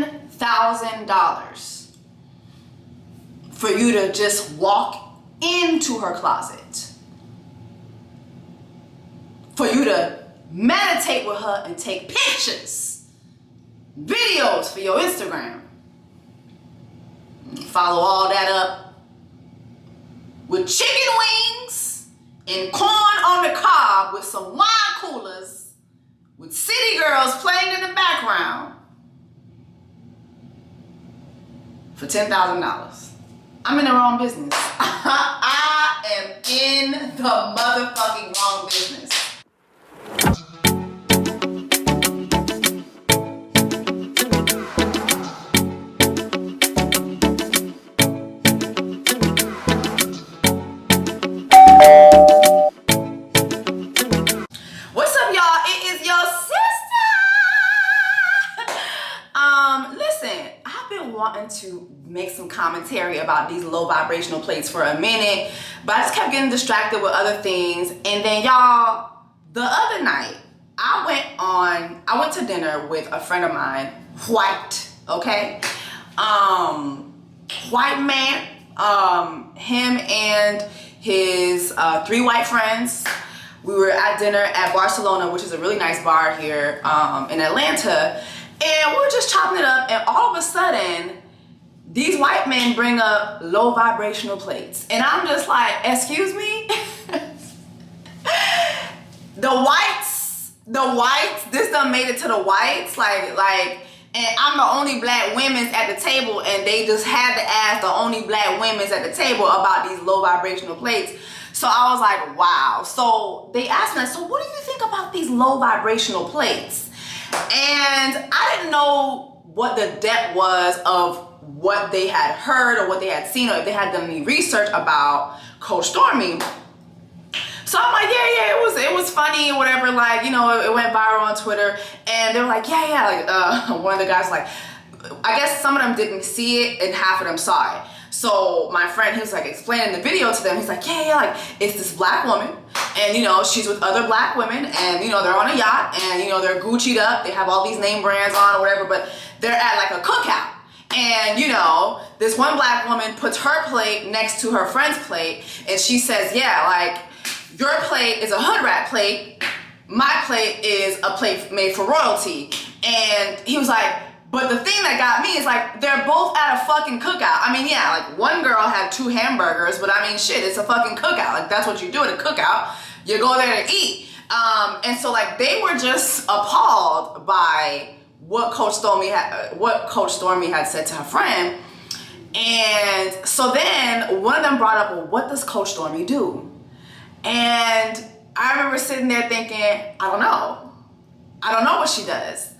$10,000 for you to just walk into her closet, for you to meditate with her and take pictures, videos for your Instagram. Follow all that up with chicken wings and corn on the cob with some wine coolers with city girls playing in the background for $10,000. I'm in the wrong business. I am in the motherfucking wrong business. What's up, y'all? It is your sister. Listen, I've been wanting to make some commentary about these low vibrational plates for a minute, but I just kept getting distracted with other things. And then, y'all, the other night I went to dinner with a friend of mine, white, okay? White man, him and his 3 white friends. We were at dinner at Barcelona, which is a really nice bar here in Atlanta, and we were just chopping it up, and all of a sudden these white men bring up low vibrational plates, and I'm just like, excuse me? the whites, this done made it to the whites, like, and I'm the only black women's at the table, and they just had to ask the only black women's at the table about these low vibrational plates. So I was like, wow. So they asked me, so what do you think about these low vibrational plates? And I didn't know what the depth was of what they had heard or what they had seen, or if they had done any research about Coach Stormy. So I'm like, yeah, it was funny or whatever, like, you know, it went viral on Twitter, and they were like, yeah, like, one of the guys, like, I guess some of them didn't see it and half of them saw it. So my friend, he was like explaining the video to them. He's like, yeah, like, it's this black woman, and, you know, she's with other black women, and, you know, they're on a yacht, and, you know, they're Gucci'd up, they have all these name brands on or whatever, but they're at like a cookout. And, you know, this one black woman puts her plate next to her friend's plate, and she says, yeah, like, your plate is a hood rat plate, my plate is a plate made for royalty. And he was like, but the thing that got me is, like, they're both at a fucking cookout. I mean, yeah, like, one girl had 2 hamburgers, but I mean, shit, it's a fucking cookout. Like, that's what you do at a cookout. You go there to eat. And so, like, they were just appalled by what Coach Stormy had said to her friend. And so then one of them brought up, well, what does Coach Stormy do? And I remember sitting there thinking, I don't know what she does.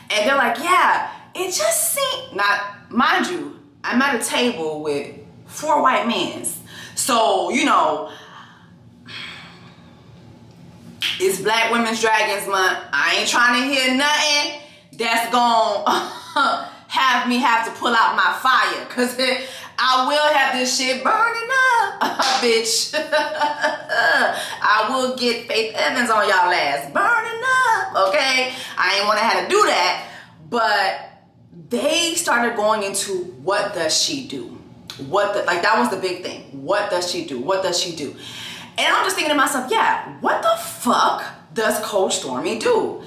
And they're like, yeah, it just seemed, not, mind you, I'm at a table with 4 white men. So, you know, it's Black Women's Dragons Month. I ain't trying to hear nothing that's gonna have me have to pull out my fire, cause I will have this shit burning up, bitch. I will get Faith Evans on y'all ass, burning up, okay? I ain't wanna have to do that, but they started going into what does she do? Like, that was the big thing. What does she do? What does she do? And I'm just thinking to myself, yeah, what the fuck does Coach Stormy do?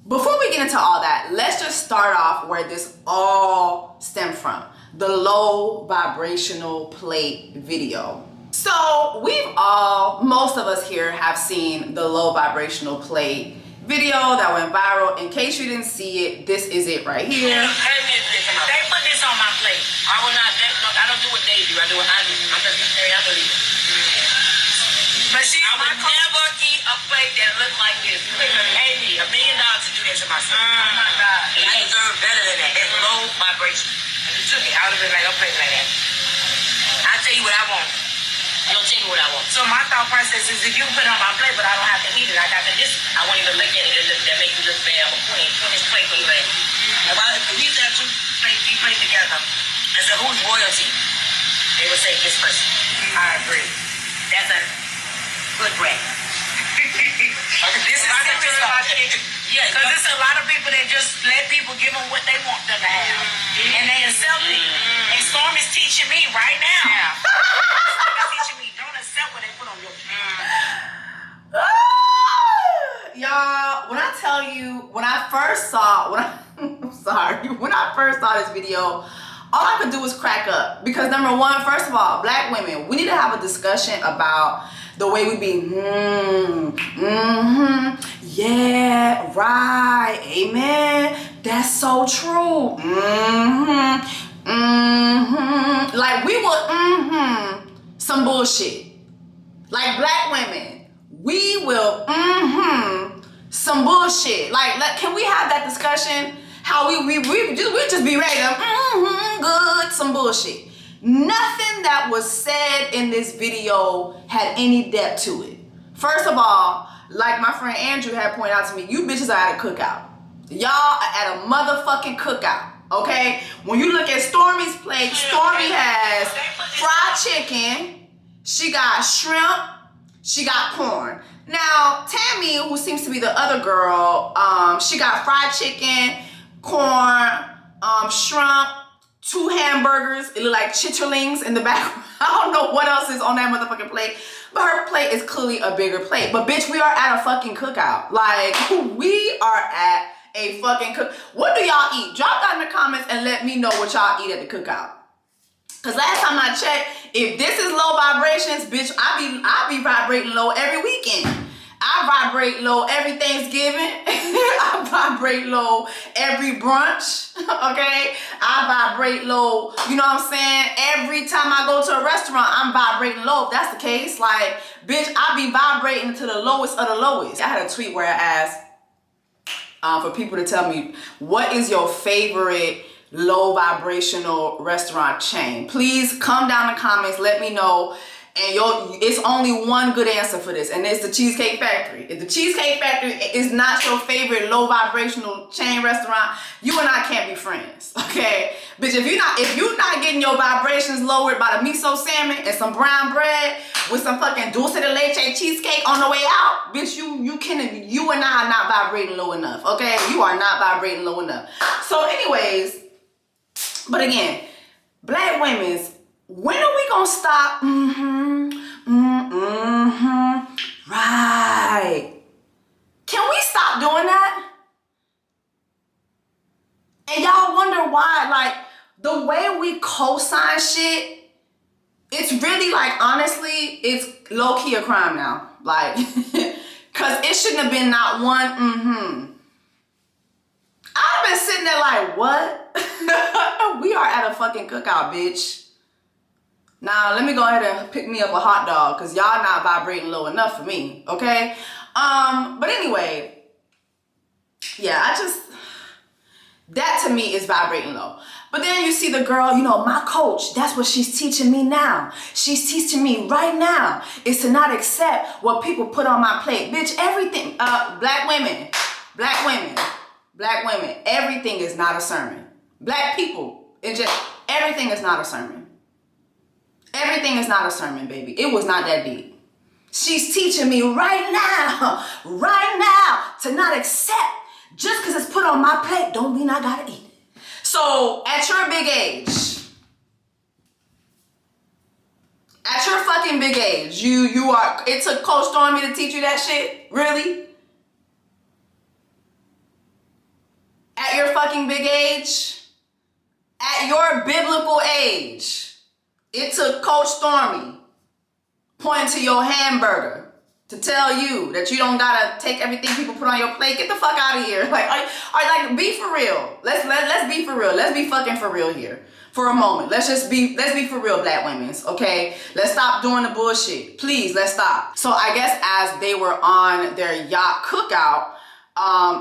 Before we get into all that, let's just start off where this all stemmed from. The low vibrational plate video. So most of us here have seen the low vibrational plate video that went viral. In case you didn't see it, this is it right here. They put this on my plate. I don't do what they do. I do what I do. I'm just very unbelievable. But I would never eat a plate that looked like this. They could pay me $1 million to do this to myself. Oh my God. And I deserve better than that. It's low vibration. And you took it. I would have been like, don't play like that. I'll tell you what I want. You'll tell me what I want. So my thought process is, if you put it on my plate, but I don't have to eat it, I got to this. I won't even look at it. That make you look bad. I'm a queen. Put this plate for you at. If we have 2 plates together, I said, who's royalty? They would say this person. I agree. That's a good bread. This is serious about shit. Yeah, because there's a lot of people that just let people give them what they want them to have. And they accept it. And Storm is teaching me right now. Storm is teaching me, don't accept what they put on your Y'all, when I tell you, when I first saw this video, all I could do was crack up. Because number one, first of all, black women, we need to have a discussion about the way we be, yeah, right, amen, that's so true, like we will, some bullshit. Like black women, we will, some bullshit. Like, can we have that discussion? How we just be ready to, good, some bullshit. Nothing that was said in this video had any depth to it. First of all, like my friend Andrew had pointed out to me, you bitches are at a cookout. Y'all are at a motherfucking cookout, okay? When you look at Stormy's plate, Stormy has fried chicken, she got shrimp, she got corn. Now, Tammy, who seems to be the other girl, she got fried chicken, corn, shrimp, 2 hamburgers. It look like chitterlings in the background. I don't know what else is on that motherfucking plate, but her plate is clearly a bigger plate. But bitch, we are at a fucking cookout. Like, we are at a fucking cook. What do y'all eat? Drop that in the comments and let me know what y'all eat at the cookout. Cause last time I checked, if this is low vibrations, bitch, I be vibrating low every weekend. I vibrate low every Thanksgiving. I vibrate low every brunch, okay? I vibrate low, you know what I'm saying? Every time I go to a restaurant, I'm vibrating low. If that's the case, like, bitch, I be vibrating to the lowest of the lowest. I had a tweet where I asked for people to tell me, what is your favorite low vibrational restaurant chain? Please come down in the comments, let me know. And it's only one good answer for this, and it's the Cheesecake Factory. If the Cheesecake Factory is not your favorite low vibrational chain restaurant, you and I can't be friends, okay? Bitch, if you're not getting your vibrations lowered by the miso salmon and some brown bread with some fucking dulce de leche cheesecake on the way out, bitch, you and I are not vibrating low enough, okay? You are not vibrating low enough. So anyways, but again, black women's, when are we gonna stop? Right. Can we stop doing that? And y'all wonder why, like, the way we co-sign shit, it's really, like, honestly, it's low-key a crime now. Like, cause it shouldn't have been not one, I've been sitting there like, what? We are at a fucking cookout, bitch. Now, let me go ahead and pick me up a hot dog, because y'all not vibrating low enough for me, okay? But anyway, yeah, that to me is vibrating low. But then you see the girl, you know, my coach, that's what she's teaching me now. She's teaching me right now is to not accept what people put on my plate. Bitch, everything, black women, everything is not a sermon. Black people, everything is not a sermon. Everything is not a sermon, baby. It was not that deep. She's teaching me right now, to not accept just because it's put on my plate don't mean I gotta eat it. So at your big age, you are, it took Coach Stormy to teach you that shit? Really? At your fucking big age? At your biblical age? It took Coach Stormy pointing to your hamburger to tell you that you don't gotta take everything people put on your plate. Get the fuck out of here. Like, be for real. Let's be for real. Let's be fucking for real here for a moment. Let's be for real, black women, okay? Let's stop doing the bullshit. Please, let's stop. So I guess as they were on their yacht cookout,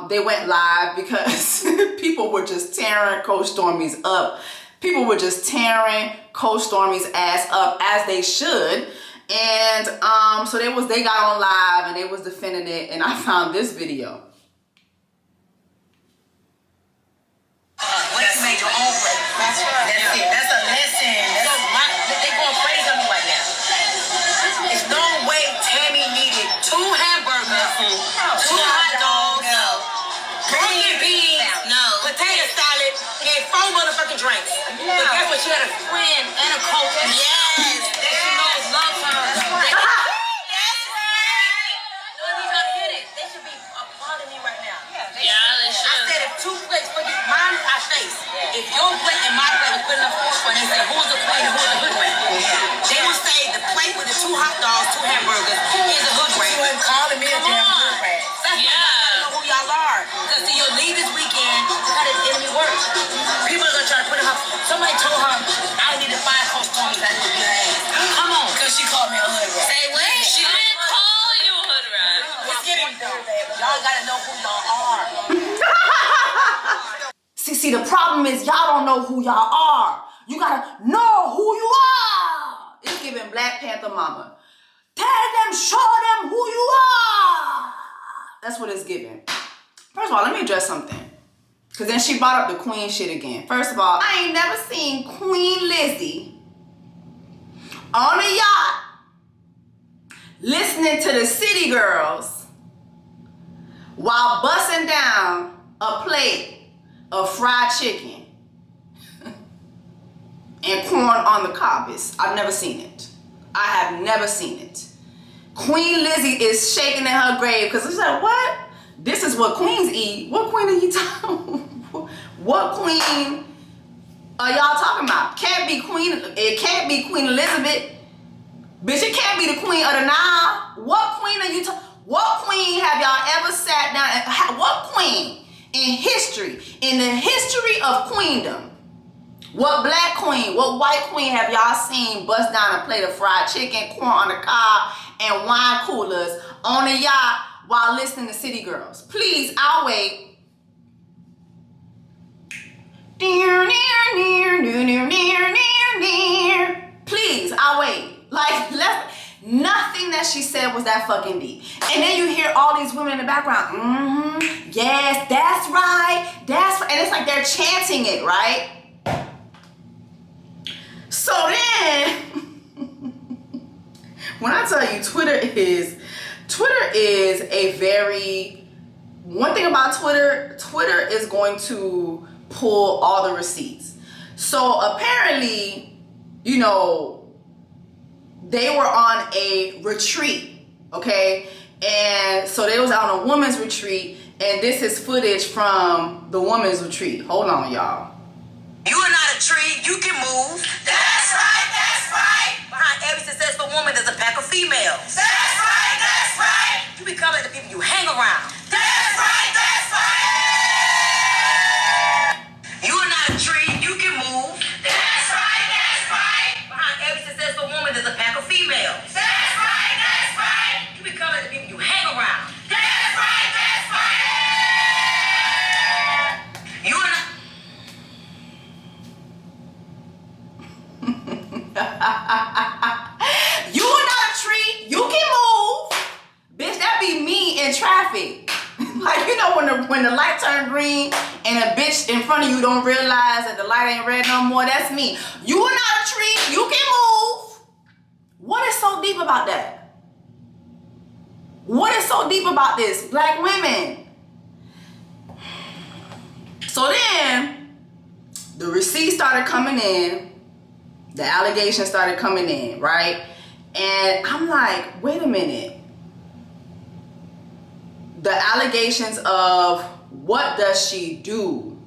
they went live because people were just tearing Coach Stormy's up. People were just tearing Coach Stormy's ass up, as they should. And so they got on live and they was defending it, and I found this video. Let's make your own plate. That's right. That's it. That's a lesson. They going crazy on me right now. There's no way Tammy needed 2 hamburgers, 2 hot dogs, motherfucking drinks. Yeah. But guess what? She had a friend and a coach. Yes. That she knows loves her. That's right. No, I need y'all to hit it. They should be applauding me right now. Yeah, they should. I said if 2 plates for you, mine I face. If your plate and my plate was put enough force for, they say who's the queen and who's the hood rat? They would say the plate with the 2 hot dogs, 2 hamburgers is a hood rat. You ain't calling me a damn hood rat. That's why y'all know who y'all are. Because to your lead this weekend, how does enemy work? People are gonna try to put her. Somebody told her I needed 5 Coach Tony's. I need to beat her ass. Come on. Because she called me a hood rat. Say what? She didn't call you a hood rat. Let's get it though. Y'all gotta know who y'all are. See, the problem is y'all don't know who y'all are. You gotta know who you are. It's giving Black Panther mama. Tell them, show them who you are. That's what it's giving. First of all, let me address something. Because then she brought up the queen shit again. First of all, I ain't never seen Queen Lizzie on a yacht listening to the City Girls while busting down a plate of fried chicken and corn on the cob. I've never seen it. I have never seen it. Queen Lizzie is shaking in her grave because it's like, what? This is what queens eat. What queen are you talking? What queen are y'all talking about? Can't be queen. It can't be Queen Elizabeth. Bitch, it can't be the Queen of the Nile. What queen are you talking? What queen have y'all ever sat down and what queen in history, in the history of queendom, what black queen, what white queen have y'all seen bust down a plate of fried chicken, corn on the cob, and wine coolers on a yacht while listening to City Girls? Please, I'll wait. Near, near, near, near, near, near, near, near. Please, I'll wait. Like, nothing that she said was that fucking deep. And then you hear all these women in the background, yes, that's right, that's right. And it's like they're chanting it, right? So then, when I tell you Twitter is a very, one thing about Twitter is going to pull all the receipts. So apparently, you know, they were on a retreat, okay? And so they was out on a woman's retreat, and this is footage from the woman's retreat. Hold on, y'all. You are not a tree, you can move. That's right, that's right. Behind every successful woman, there's a pack of females. That's right, that's right. You become like the people you hang around. That's right, that's right. You are not a tree, you can move. That's right, that's right. Behind every successful woman, there's a pack of females. That's right, that's right. You become like the people you hang around. That's right, that's right. You are not. You are not a tree, you can move. Bitch, that be me in traffic. Like, you know, when the light turn green and a bitch in front of you don't realize that the light ain't red no more, that's me. You are not a tree, you can move. What is so deep about that? What is so deep about this? Black women. So then, the receipts started coming in. The allegations started coming in, right? And I'm like, wait a minute. The allegations of what does she do?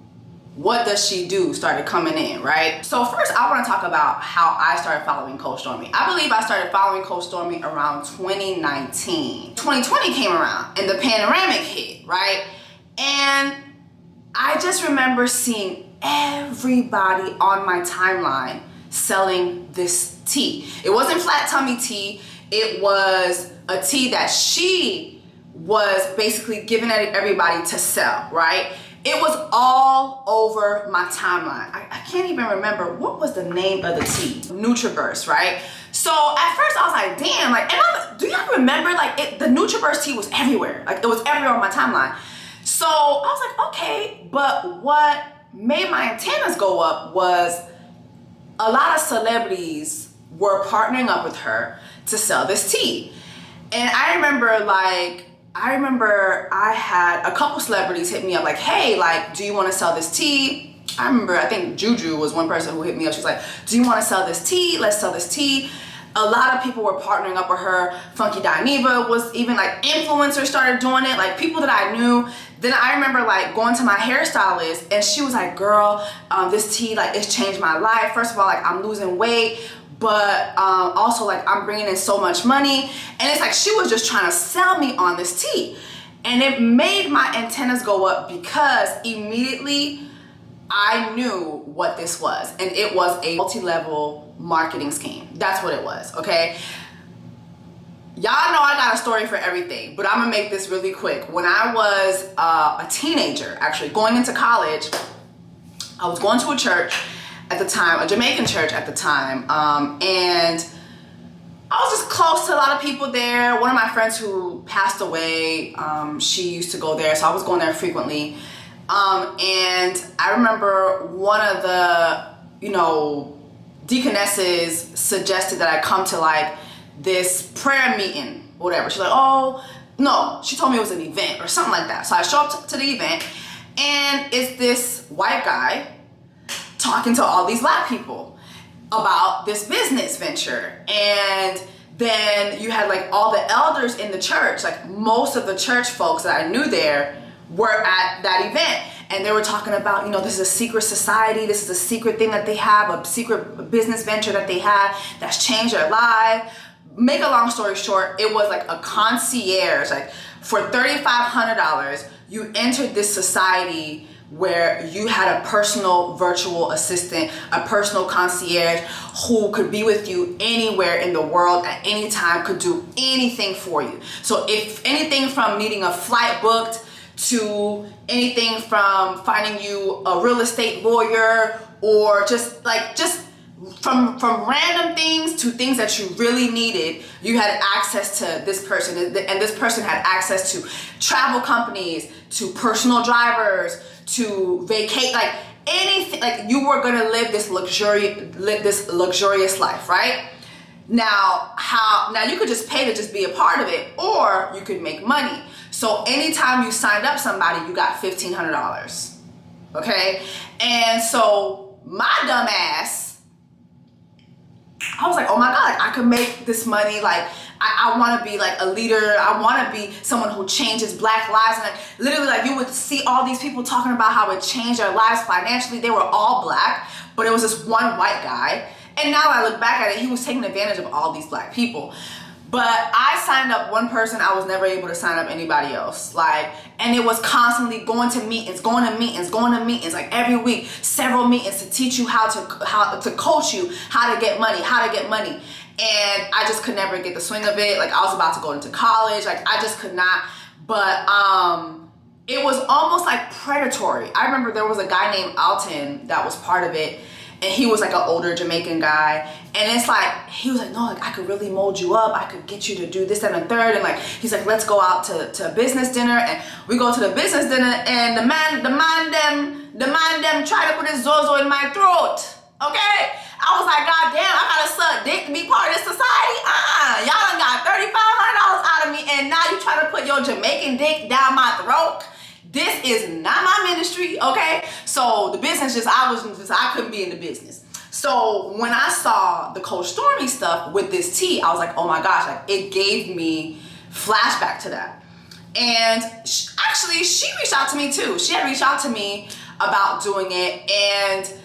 What does she do started coming in, right? So first I want to talk about how I started following Coach Stormy. I believe I started following Coach Stormy around 2019. 2020 came around and the pandemic hit, right? And I just remember seeing everybody on my timeline selling this tea. It wasn't flat tummy tea. It was a tea that she was basically giving everybody to sell, right? It was all over my timeline. I can't even remember what was the name of the tea. Nutriburst, right? So at first I was like, damn, like, do y'all remember, like, the Nutriburst tea was everywhere. Like, it was everywhere on my timeline. So I was like, okay, but what made my antennas go up was a lot of celebrities were partnering up with her to sell this tea. And I remember I had a couple celebrities hit me up like, hey, like, do you want to sell this tea? I remember, I think Juju was one person who hit me up. She's like, do you want to sell this tea? Let's sell this tea. A lot of people were partnering up with her. Funky Dineva was even like influencers started doing it. Like people that I knew. Then I remember like going to my hairstylist and she was like, girl, this tea, like it's changed my life. First of all, like I'm losing weight, but also like I'm bringing in so much money. And it's like she was just trying to sell me on this tea. And it made my antennas go up because immediately I knew what this was, and it was a multi-level marketing scheme. That's what it was, okay? Y'all know I got a story for everything, but I'm gonna make this really quick. When I was a teenager, actually going into college, I was going to a church at the time, a Jamaican church at the time, and I was just close to a lot of people there. One of my friends who passed away, she used to go there, so I was going there frequently. And I remember one of the, deaconesses suggested that I come to like this prayer meeting, whatever. She's like, oh, no, she told me it was an event or something like that. So I show up to the event and it's this white guy talking to all these black people about this business venture. And then you had like all the elders in the church, like most of the church folks that I knew there were at that event, and they were talking about, this is a secret society, this is a secret thing that they have, a secret business venture that they have that's changed their life. Make a long story short, it was like a concierge, like for $3,500, you entered this society where you had a personal virtual assistant, a personal concierge who could be with you anywhere in the world at any time, could do anything for you. So if anything from needing a flight booked to anything from finding you a real estate lawyer, or just from random things to things that you really needed, you had access to this person, and this person had access to travel companies, to personal drivers, to vacate, like anything. Like you were gonna live this luxurious life, right? Now you could just pay to just be a part of it, or you could make money. So anytime you signed up somebody, you got $1,500, okay? And so my dumb ass, I was like, oh my God, I could make this money. Like I want to be like a leader. I want to be someone who changes black lives. And like, literally, like you would see all these people talking about how it changed their lives financially. They were all black, but it was this one white guy. And now I look back at it, he was taking advantage of all these black people. But I signed up one person. I was never able to sign up anybody else. And it was constantly going to meetings, like every week, several meetings to teach you how to coach you, how to get money. And I just could never get the swing of it. Like I was about to go into college. Like I just could not. But it was almost like predatory. I remember there was a guy named Alton that was part of it. And he was like an older Jamaican guy. And it's like, he was like, no, like I could really mold you up. I could get you to do this and a third. And like, he's like, let's go out to a business dinner. And we go to the business dinner and the man them try to put his zozo in my throat. Okay? I was like, God damn, I gotta suck dick to be part of this society? Y'all done got $3,500 out of me. And now you try to put your Jamaican dick down my throat? This is not my ministry, okay? So the business I couldn't be in the business. So when I saw the Coach Stormy stuff with this tea, I was like, oh my gosh, like it gave me flashback to that. And actually, she reached out to me too. She had reached out to me about doing it.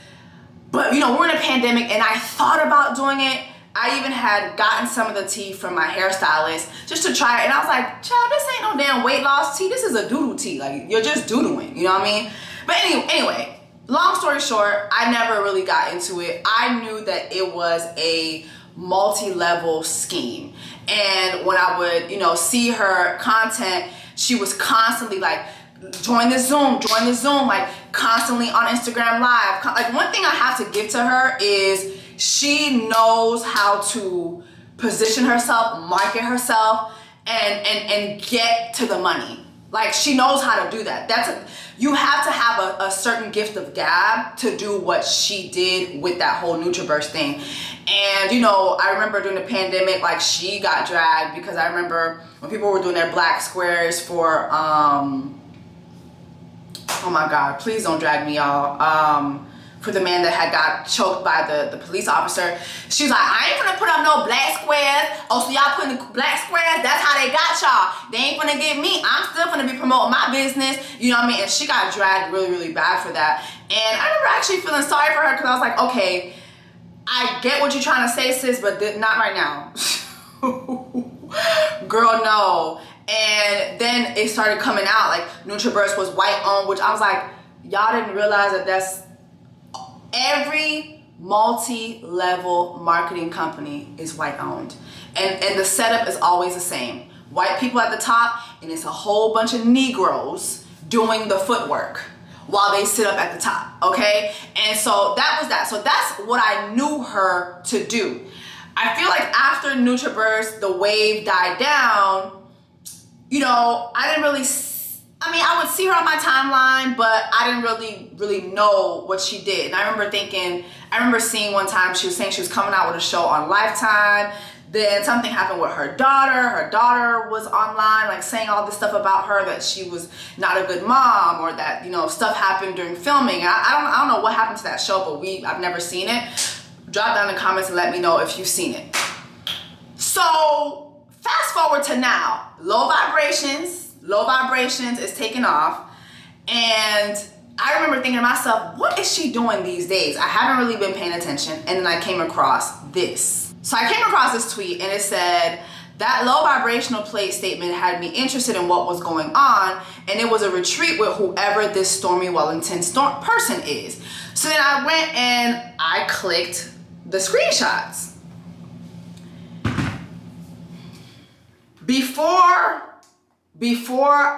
But we're in a pandemic and I thought about doing it. I even had gotten some of the tea from my hairstylist just to try it. And I was like, child, this ain't no damn weight loss tea. This is a doodle tea. Like, you're just doodling. You know what I mean? But anyway, long story short, I never really got into it. I knew that it was a multi-level scheme. And when I would, see her content, she was constantly like, join the Zoom, like constantly on Instagram Live. Like one thing I have to give to her is she knows how to position herself, market herself, and get to the money. Like she knows how to do that. You have to have a certain gift of gab to do what she did with that whole Nutraverse thing. And I remember during the pandemic, like she got dragged because I remember when people were doing their black squares for Oh my God, please don't drag me, y'all. For the man that had got choked by the police officer. She's like, I ain't gonna put up no black squares. Oh, so y'all putting black squares? That's how they got y'all. They ain't gonna get me. I'm still gonna be promoting my business. You know what I mean? And she got dragged really, really bad for that. And I remember actually feeling sorry for her because I was like, okay, I get what you're trying to say, sis, but not right now. Girl, no. And then it started coming out like NutriBurst was white owned, which I was like, y'all didn't realize that that's every multi-level marketing company is white owned. And the setup is always the same. White people at the top, and it's a whole bunch of Negroes doing the footwork while they sit up at the top, okay? And so that was that. So that's what I knew her to do. I feel like after NutriBurst, the wave died down, you know, I didn't really, I would see her on my timeline, but I didn't really know what she did. And I remember seeing one time she was saying she was coming out with a show on Lifetime. Then something happened with her daughter. Her daughter was online, like saying all this stuff about her, that she was not a good mom, or that, you know, stuff happened during filming. I don't know what happened to that show, but I've never seen it. Drop down in the comments and let me know if you've seen it. So fast forward to now, Low Vibrations is taking off, and I remember thinking to myself, what is she doing these days? I haven't really been paying attention, and then I came across this. So I came across this tweet, and it said, that low vibrational plate statement had me interested in what was going on, and it was a retreat with whoever this Stormy Wellington person is. So then I went and I clicked the screenshots. Before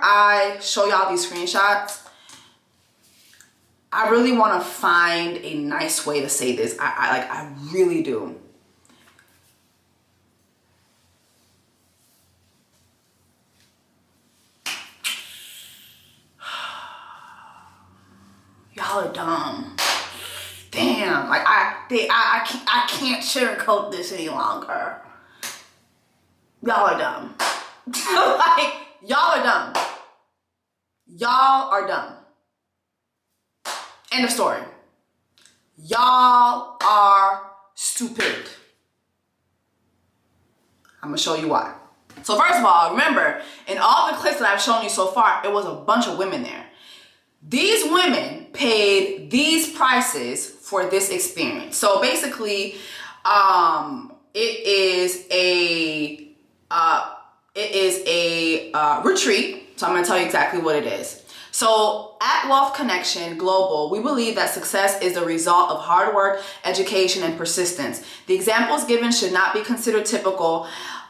I show y'all these screenshots, I really want to find a nice way to say this. I really do. Y'all are dumb. Damn, like I can't sugarcoat this any longer. Y'all are dumb. Like, y'all are dumb. Y'all are dumb. End of story. Y'all are stupid. I'm gonna show you why. So first of all, remember, in all the clips that I've shown you so far, it was a bunch of women there. These women paid these prices for this experience. So basically, it is a retreat. So I'm going to tell you exactly what it is. So at Wealth Connection Global, we believe that success is the result of hard work, education, and persistence. The examples given should not be considered typical,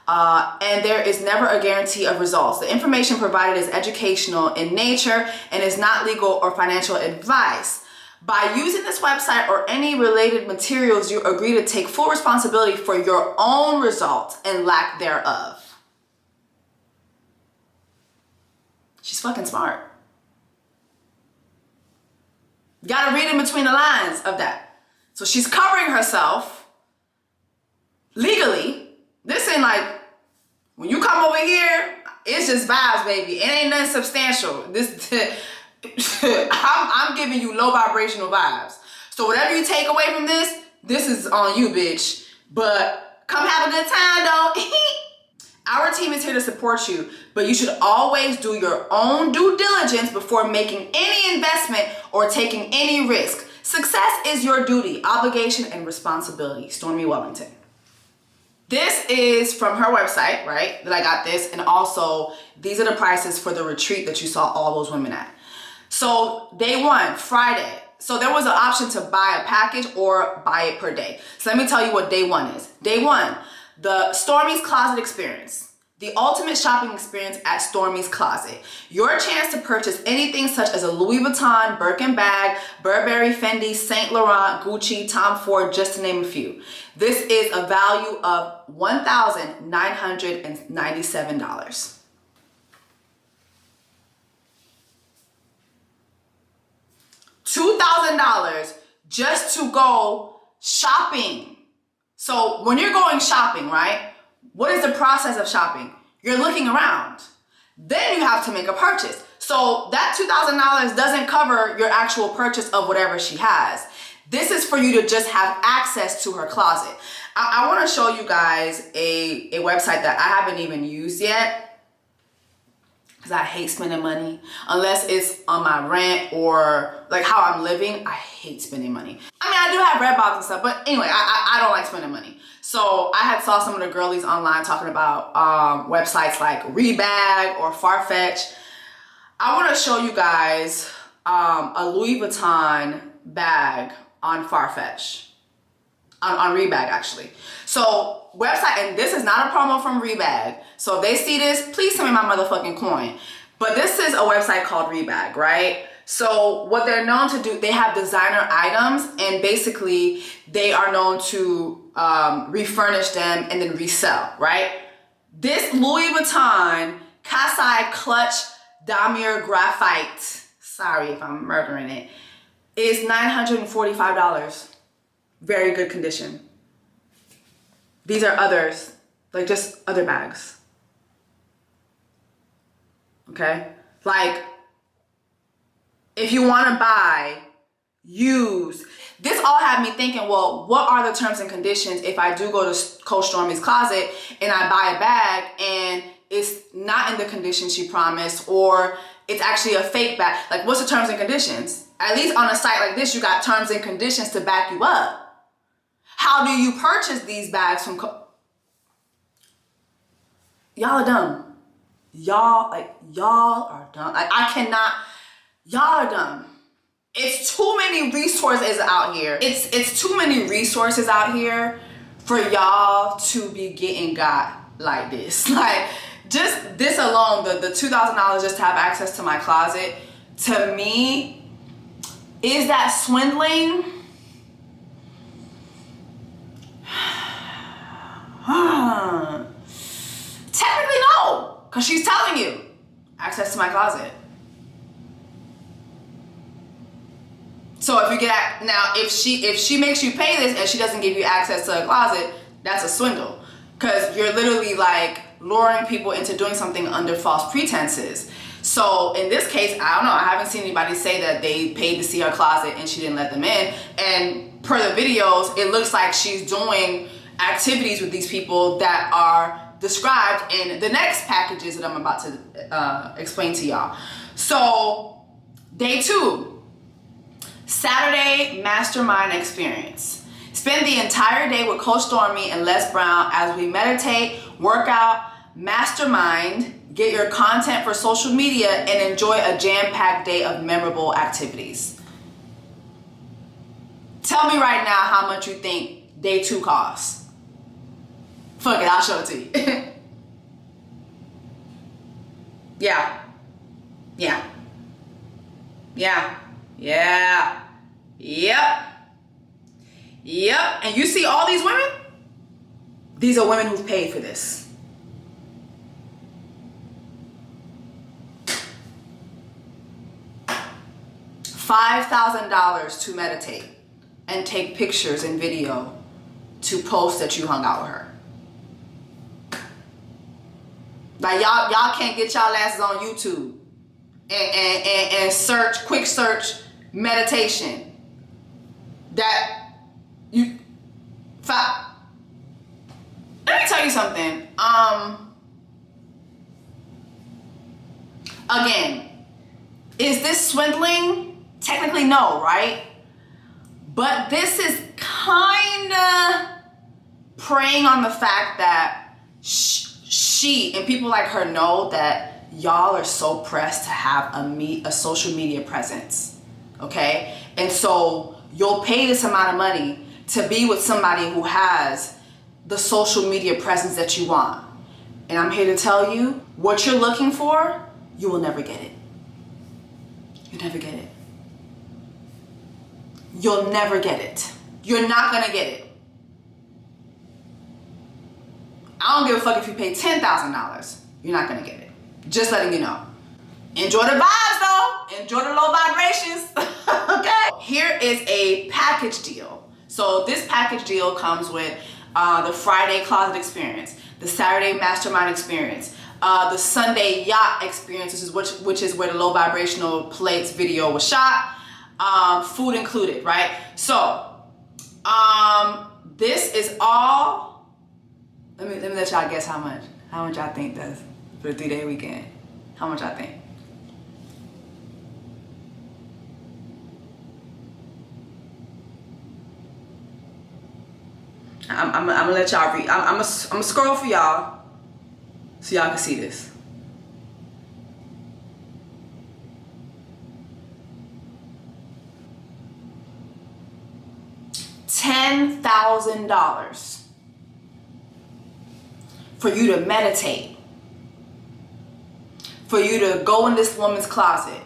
and there is never a guarantee of results. The information provided is educational in nature and is not legal or financial advice. By using this website or any related materials, you agree to take full responsibility for your own results and lack thereof. She's fucking smart. You gotta read in between the lines of that. So she's covering herself legally. This ain't like, when you come over here, it's just vibes, baby. It ain't nothing substantial. I'm giving you low vibrational vibes. So whatever you take away from this is on you, bitch. But come have a good time, though. Our team is here to support you, but you should always do your own due diligence before making any investment or taking any risk. Success is your duty, obligation, and responsibility. Stormy Wellington. This is from her website, right? That I got this. And also, these are the prices for the retreat that you saw all those women at. So day one, Friday. So there was an option to buy a package or buy it per day. So let me tell you what day one is. Day one, the Stormy's Closet Experience. The ultimate shopping experience at Stormy's Closet. Your chance to purchase anything such as a Louis Vuitton, Birkin bag, Burberry, Fendi, Saint Laurent, Gucci, Tom Ford, just to name a few. This is a value of $1,997. $2,000 just to go shopping. So when you're going shopping, right? What is the process of shopping? You're looking around. Then you have to make a purchase. So that $2,000 doesn't cover your actual purchase of whatever she has. This is for you to just have access to her closet. I want to show you guys a website that I haven't even used yet, because I hate spending money unless it's on my rent or like how I'm living. I hate spending money. I mean, I do have Redbox and stuff, but anyway, I don't like spending money. So I had saw some of the girlies online talking about websites like Rebag or Farfetch. I want to show you guys a Louis Vuitton bag on Farfetch. On Rebag, actually. So website, and this is not a promo from Rebag. So if they see this, please send me my motherfucking coin. But this is a website called Rebag, right? So what they're known to do, they have designer items, and basically they are known to refurnish them and then resell, right? This Louis Vuitton Kasai Clutch Damier Graphite, sorry if I'm murdering it, is $945. Very good condition. These are others, like just other bags. Okay? Like, if you want to buy, use. This all had me thinking, well, what are the terms and conditions if I do go to Coach Stormy's closet and I buy a bag and it's not in the condition she promised, or it's actually a fake bag? Like, what's the terms and conditions? At least on a site like this, you got terms and conditions to back you up. How do you purchase these bags from y'all are dumb. Y'all are dumb. Like, I cannot, y'all are dumb. It's too many resources out here. It's too many resources out here for y'all to be getting got like this. Like, just this alone, the $2,000 just to have access to my closet, to me, is that swindling? Technically no, because she's telling you access to my closet. So if you get now, if she makes you pay this and she doesn't give you access to a closet, that's a swindle, because you're literally like luring people into doing something under false pretenses. So in this case, I don't know, I haven't seen anybody say that they paid to see her closet and she didn't let them in. And per the videos, it looks like she's doing activities with these people that are described in the next packages that I'm about to explain to y'all. So day 2, Saturday Mastermind Experience. Spend the entire day with Coach Stormy and Les Brown as we meditate, work out, mastermind, get your content for social media, and enjoy a jam-packed day of memorable activities. Tell me right now how much you think day 2 costs. Fuck it, I'll show it to you. Yeah. Yeah. Yeah. Yeah. Yep. Yep. And you see all these women? These are women who've paid for this. $5,000 to meditate and take pictures and video to post that you hung out with her. Like, y'all can't get y'all asses on YouTube and search, quick search meditation. That you let me tell you something. Again, is this swindling? Technically no, right? But this is kinda preying on the fact that she and people like her know that y'all are so pressed to have a social media presence, okay? And so you'll pay this amount of money to be with somebody who has the social media presence that you want. And I'm here to tell you, what you're looking for, you will never get it. You'll never get it. You'll never get it. You're not gonna get it. I don't give a fuck if you pay $10,000. You're not gonna get it. Just letting you know. Enjoy the vibes though. Enjoy the low vibrations. Okay. Here is a package deal. So this package deal comes with the Friday closet experience, the Saturday mastermind experience, the Sunday yacht experience, which is where the low vibrational plates video was shot. Food included, right? So, this is all. Let me let y'all guess how much. How much I think that's for the 3-day weekend. How much I think. I'm gonna let y'all read. I'm gonna scroll for y'all so y'all can see this. $10,000 for you to meditate, for you to go in this woman's closet,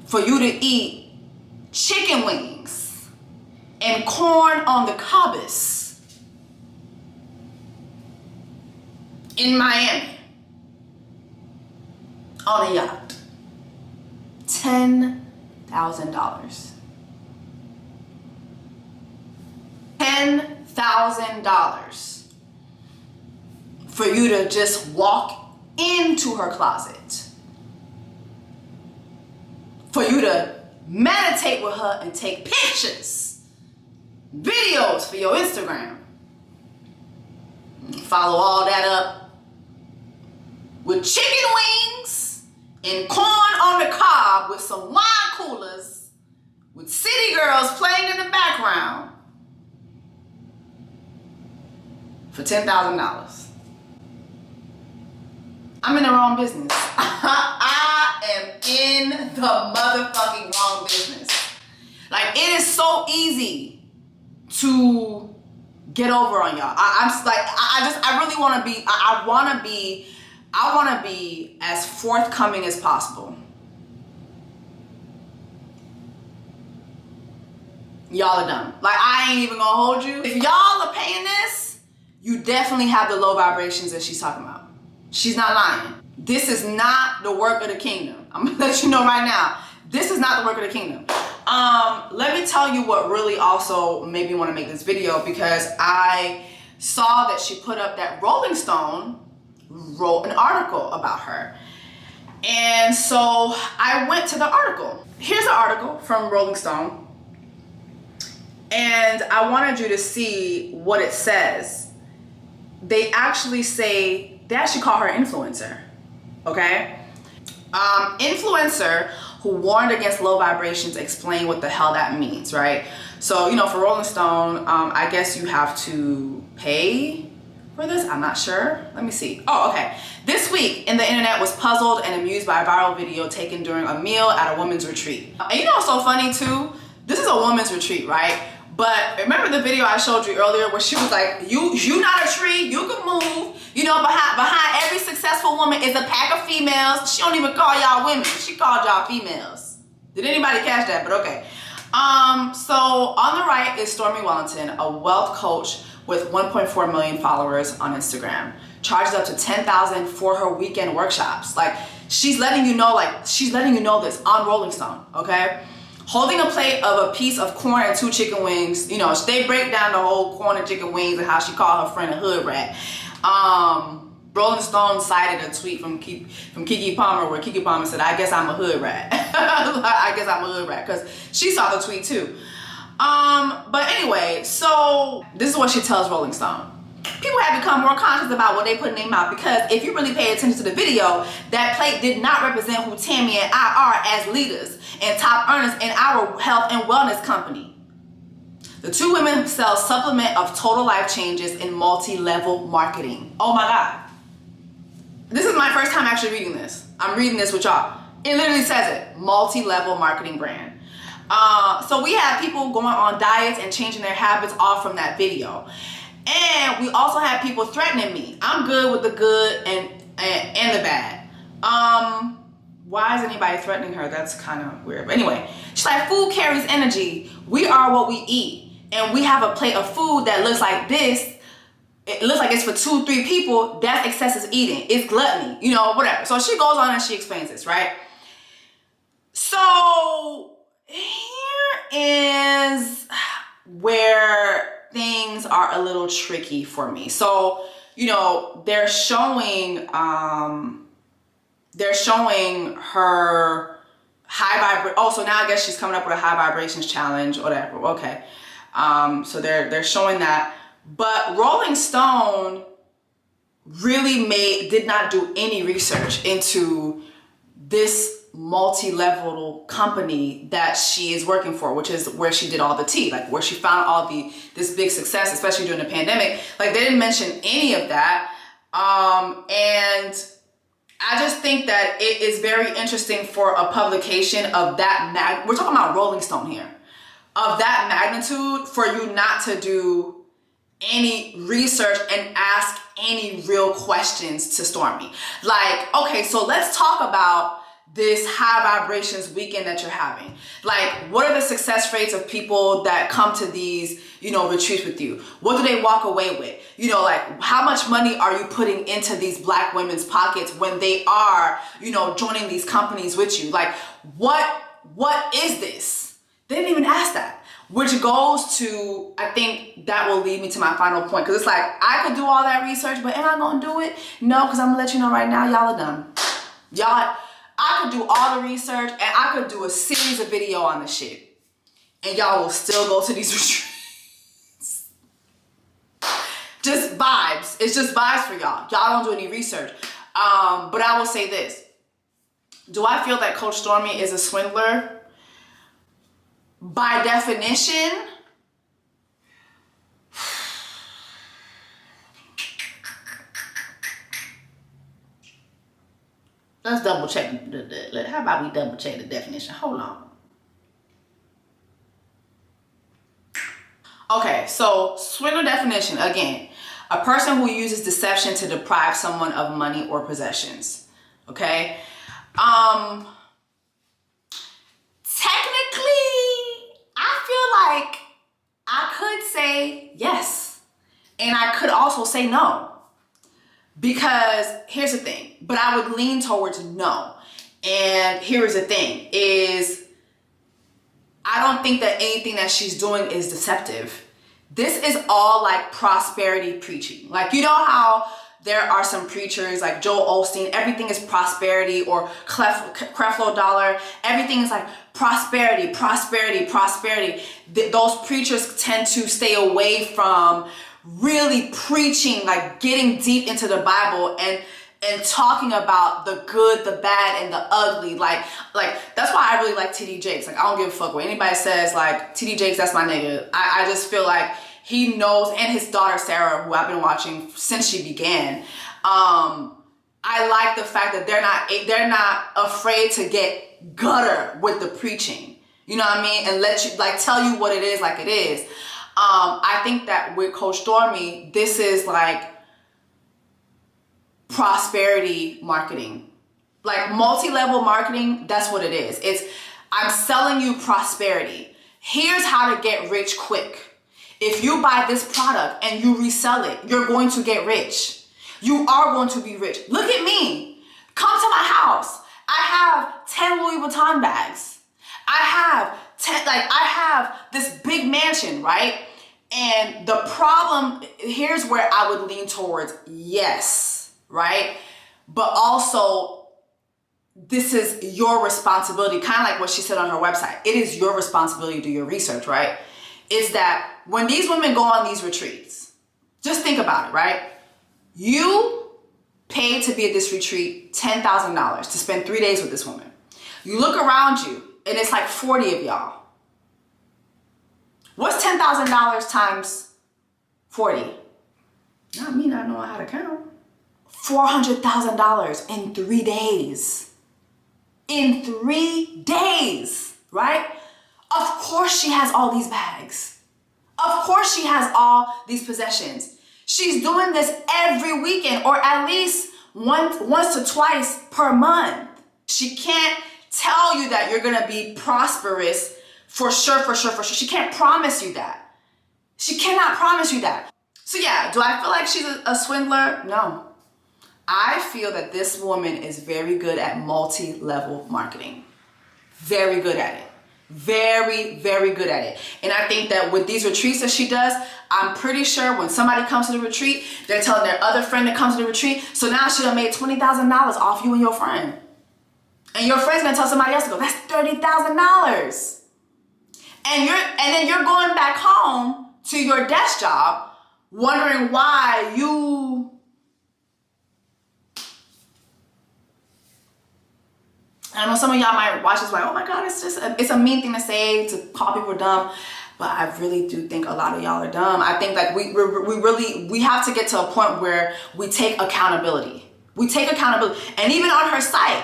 for you to eat chicken wings and corn on the cobs in Miami on a yacht. $10,000. $10,000 for you to just walk into her closet, for you to meditate with her and take pictures, videos for your Instagram. Follow all that up with chicken wings and corn on the cob with some wine coolers with city girls playing in the background for $10,000. I'm in the wrong business. I am in the motherfucking wrong business. Like, it is so easy to get over on y'all. I really want to be, I want to be as forthcoming as possible. Y'all are dumb. Like, I ain't even gonna hold you. If y'all are paying this, you definitely have the low vibrations that she's talking about. She's not lying. This is not the work of the kingdom. I'm gonna let you know right now. This is not the work of the kingdom. Let me tell you what really also made me want to make this video, because I saw that she put up that Rolling Stone wrote an article about her. And so I went to the article. Here's the article from Rolling Stone. And I wanted you to see what it says. They actually call her influencer, okay? Influencer who warned against low vibrations, explain what the hell that means, right? So, for Rolling Stone, I guess you have to pay for this. I'm not sure. Let me see. Oh, okay. This week, the internet was puzzled and amused by a viral video taken during a meal at a women's retreat. And what's so funny too? This is a women's retreat, right? But remember the video I showed you earlier where she was like, you not a tree, you can move. Behind every successful woman is a pack of females. She don't even call y'all women. She called y'all females. Did anybody catch that? But okay. So on the right is Stormy Wellington, a wealth coach with 1.4 million followers on Instagram. Charges up to $10,000 for her weekend workshops. Like, she's letting you know this on Rolling Stone, okay? Holding a plate of a piece of corn and 2 chicken wings. They break down the whole corn and chicken wings and how she called her friend a hood rat. Rolling Stone cited a tweet from Keke Palmer where Keke Palmer said, I guess I'm a hood rat. I guess I'm a hood rat, because she saw the tweet too. But anyway, so this is what she tells Rolling Stone. People have become more conscious about what they put in their mouth, because if you really pay attention to the video, that plate did not represent who Tammy and I are as leaders and top earners in our health and wellness company. The 2 women sell supplement of total life changes in multi-level marketing. Oh my God. This is my first time actually reading this. I'm reading this with y'all. It literally says it, multi-level marketing brand. So we have people going on diets and changing their habits off from that video. And we also have people threatening me. I'm good with the good and the bad. Why is anybody threatening her? That's kind of weird. But anyway, she's like, food carries energy. We are what we eat. And we have a plate of food that looks like this. It looks like it's for 2-3 people. That's excessive eating. It's gluttony, whatever. So she goes on and she explains this, right? So here is where things are a little tricky for me. So you know, they're showing her so now I guess she's coming up with a high vibrations challenge or whatever. Okay. So they're showing that. But Rolling Stone really did not do any research into this multi-level company that she is working for, which is where she did all the tea, like where she found all this big success, especially during the pandemic. Like they didn't mention any of that. And I just think that it is very interesting for a publication of that we're talking about Rolling Stone here, of that magnitude, for you not to do any research and ask any real questions to Stormi. Like, okay, so let's talk about this high vibrations weekend that you're having. Like, what are the success rates of people that come to these, you know, retreats with you? What do they walk away with? You know, like, how much money are you putting into these Black women's pockets when they are, you know, joining these companies with you? Like, what is this? They didn't even ask that. Which goes to, I think that will lead me to my final point. Because it's like, I could do all that research, but am I going to do it? No, because I'm going to let you know right now, y'all are dumb. I could do all the research and I could do a series of video on this shit. And y'all will still go to these retreats. Just vibes. It's just vibes for y'all. Y'all don't do any research. But I will say this. Do I feel that Coach Stormi is a swindler? By definition, let's double check. How about we double check the definition? Hold on. Okay, so swindler definition, again, a person who uses deception to deprive someone of money or possessions. Okay? Technically, I feel like I could say yes. And I could also say no. Because here's the thing, but I would lean towards no. And here's the thing is, I don't think that anything that she's doing is deceptive. This is all like prosperity preaching. Like, you know how there are some preachers like Joel Osteen, everything is prosperity, or Creflo Dollar, everything is like prosperity, prosperity, prosperity. Those preachers tend to stay away from really preaching, like getting deep into the Bible and talking about the good, the bad, and the ugly. Like that's why I really like TD Jakes. Like, I don't give a fuck what anybody says. Like, TD Jakes, that's my nigga. I just feel like he knows, and his daughter Sarah, who I've been watching since she began. I like the fact that they're not afraid to get gutter with the preaching. You know what I mean? And let you, like, tell you what it is like it is. I think that with Coach Stormi, this is like prosperity marketing, like multi-level marketing. That's what it is. It's, I'm selling you prosperity. Here's how to get rich quick. If you buy this product and you resell it, you're going to get rich. You are going to be rich. Look at me. Come to my house. I have 10 Louis Vuitton bags. I have this big mansion, right? And the problem, here's where I would lean towards yes, right? But also, this is your responsibility, kind of like what she said on her website. It is your responsibility to do your research, right? Is that when these women go on these retreats, just think about it, right? You paid to be at this retreat $10,000 to spend 3 days with this woman. You look around you, and it's like 40 of y'all. What's $10,000 times 40? Not me not knowing how to count. $400,000 in 3 days. In 3 days, right? Of course she has all these bags. Of course she has all these possessions. She's doing this every weekend, or at least once to twice per month. She can't tell you that you're gonna be prosperous for sure. She can't promise you that. She cannot promise you that. So yeah, do I feel like she's a swindler? No. I feel that this woman is very good at multi-level marketing. Very good at it. Very, very good at it. And I think that with these retreats that she does, I'm pretty sure when somebody comes to the retreat, they're telling their other friend that comes to the retreat, so now she done made $20,000 off you and your friend. And your friend's gonna tell somebody else to go, that's $30,000. And then you're going back home to your desk job wondering why you I know some of y'all might watch this like, oh my God, it's a mean thing to say, to call people dumb. But I really do think a lot of y'all are dumb. I think like we have to get to a point where we take accountability. We take accountability. And even on her site,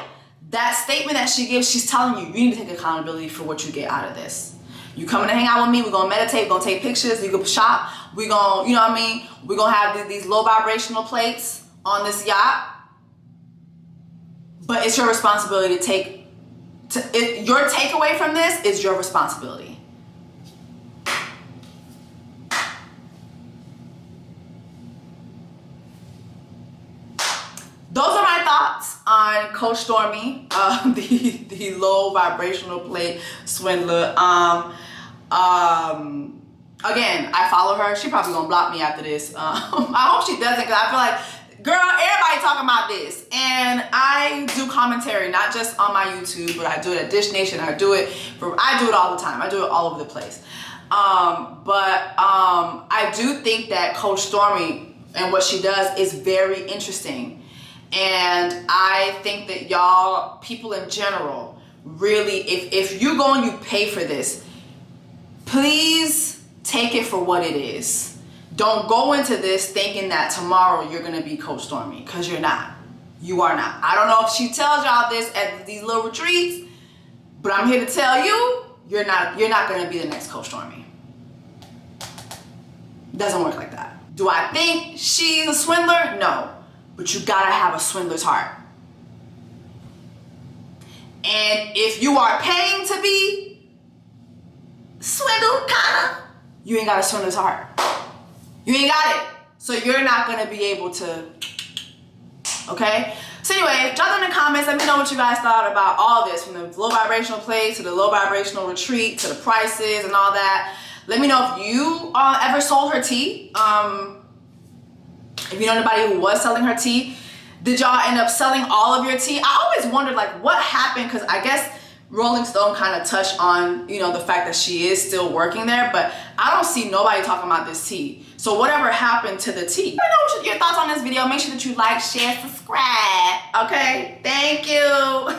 that statement that she gives, she's telling you, you need to take accountability for what you get out of this. You coming to hang out with me, we're gonna meditate, we're gonna take pictures, you can shop, we're gonna, you know what I mean? We're gonna have these low vibrational plates on this yacht. But it's your responsibility to your takeaway from this is your responsibility. Those are my thoughts on Coach Stormy, the low vibrational plate swindler. Again, I follow her. She probably gonna block me after this. I hope she doesn't, because I feel like, girl, everybody talking about this. And I do commentary, not just on my YouTube, but I do it at Dish Nation. I do it all the time. I do it all over the place. I do think that Coach Stormy and what she does is very interesting. And I think that y'all, people in general, really, if you go and you pay for this, please take it for what it is. Don't go into this thinking that tomorrow you're gonna be Coach Stormy, because you're not. You are not. I don't know if she tells y'all this at these little retreats, but I'm here to tell you, you're not gonna be the next Coach Stormy. Doesn't work like that. Do I think she's a swindler? No. But you gotta have a swindler's heart. And if you are paying to be swindled, kinda, you ain't got a swindler's heart. You ain't got it. So you're not gonna be able to, okay? So anyway, drop in the comments, let me know what you guys thought about all this, from the low vibrational plate to the low vibrational retreat to the prices and all that. Let me know if you ever sold her tea. If you know anybody who was selling her tea, did y'all end up selling all of your tea? I always wondered like what happened, because I guess Rolling Stone kind of touched on, you know, the fact that she is still working there, but I don't see nobody talking about this tea. So whatever happened to the tea? Let me know your thoughts on this video. Make sure that you like, share, subscribe. Okay, thank you.